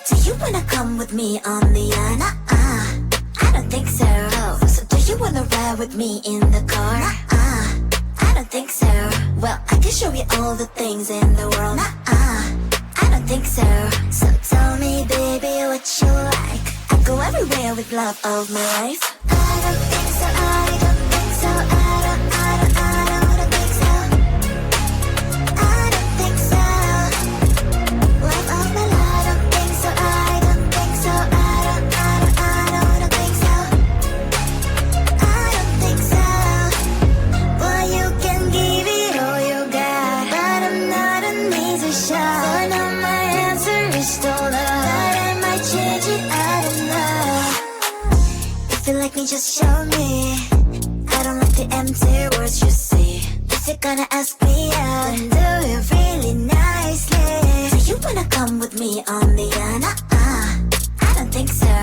Do you wanna come with me on the I don't think so. So do you wanna ride with me in the car? I don't think so. Well, I can show you all the things in the world. I don't think so. So tell me, baby, what you like. I go everywhere with love of my life. I don't think so. I don't think so. I don't think so. I don't think so. Love of my life. I don't think so. I don't think so. I don't think so. I don't think so. Well, you can give it all you got, but I'm not an easy shot. For now my answer is still no, but I might change it, I don't know. If you like me, just show me. I don't like the empty words you see. If you're gonna ask me out, then do it really nicely. Do you wanna come with me on the I don't think so.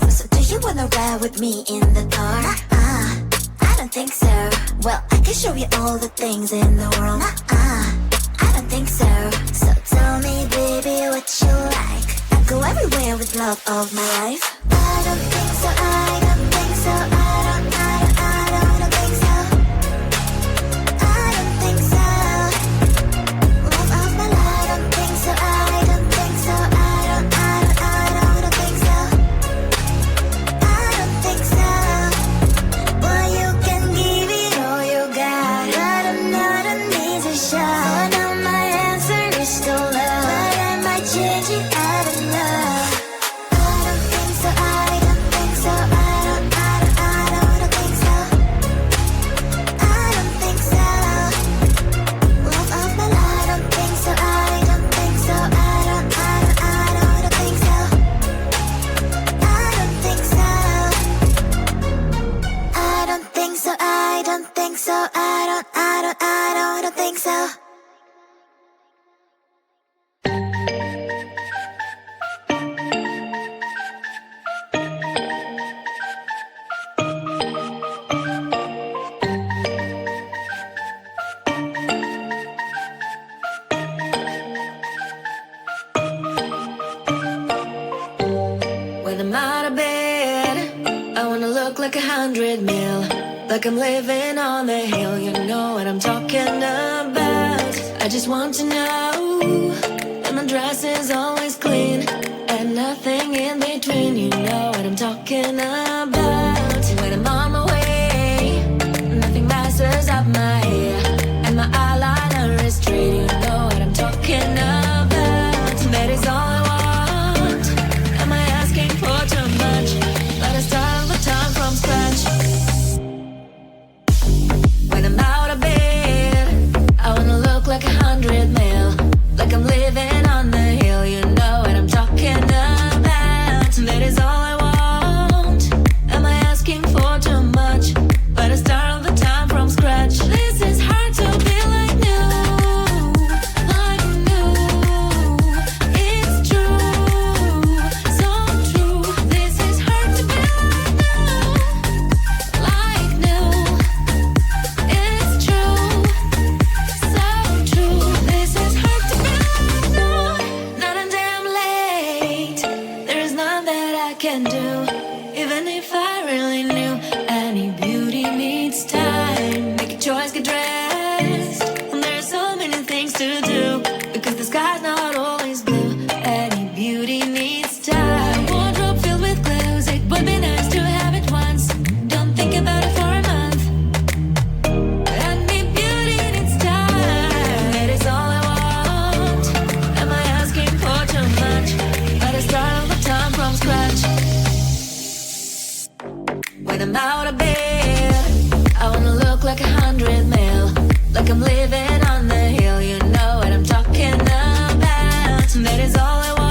So do you wanna ride with me in the car? I don't think so. Well, I can show you all the things in the world. I don't think so. So tell me, baby, what you like. I go everywhere with love of my life. I don't think so. I don't think so. I don't think so. I don't think so. Love of my life. I don't think so. I don't think so. I don't think so. I don't think so. Well, you can give it all you got, but I'm not an easy shot. For now my answer is still no, but I might change it, I don't know. I don't think so. I don't think so. I don't think so. I don't think so. Love of my life. I don't think so. I don't think so. I don't think so. I don't think so. I don't think so. I don't think so. I don't think so. When I'm out of bed, I wanna look like 100 mil, like I'm living on the hill. You know what I'm talking about. I just want to know that my dress is always clean and nothing in between. You know what I'm talking about. When I'm on my way, nothing messes up my hair, and my eyeliner is straight. You know what I'm talking about. That is all I want. Am I asking for too much? Let us start all the time from scratch. When I'm out of bed, I wanna look like 100 mil, like I'm living on the hill. You know what I'm talking about. That is all I want. Am I asking for too much? Let us start all the time from scratch. This is hard to be like new, like new. It's true, so true. This is hard to be like new, it's true, so true. This is hard to be like new. Not a damn late. There is none that I can do, even if I really knew. Any beauty needs time. Make a choice, get dressed. And there are so many things to do, because the sky's not always blue. Any beauty needs time. Wardrobe filled with clothes, it would be nice to have it once. Don't think about it for a month. Any beauty needs time. That is all I want. Am I asking for too much? Let us start all the time from scratch. When I'm out of bed, I wanna look like 100 mil, like I'm living on the hill. You know what I'm talking about. That is all I want.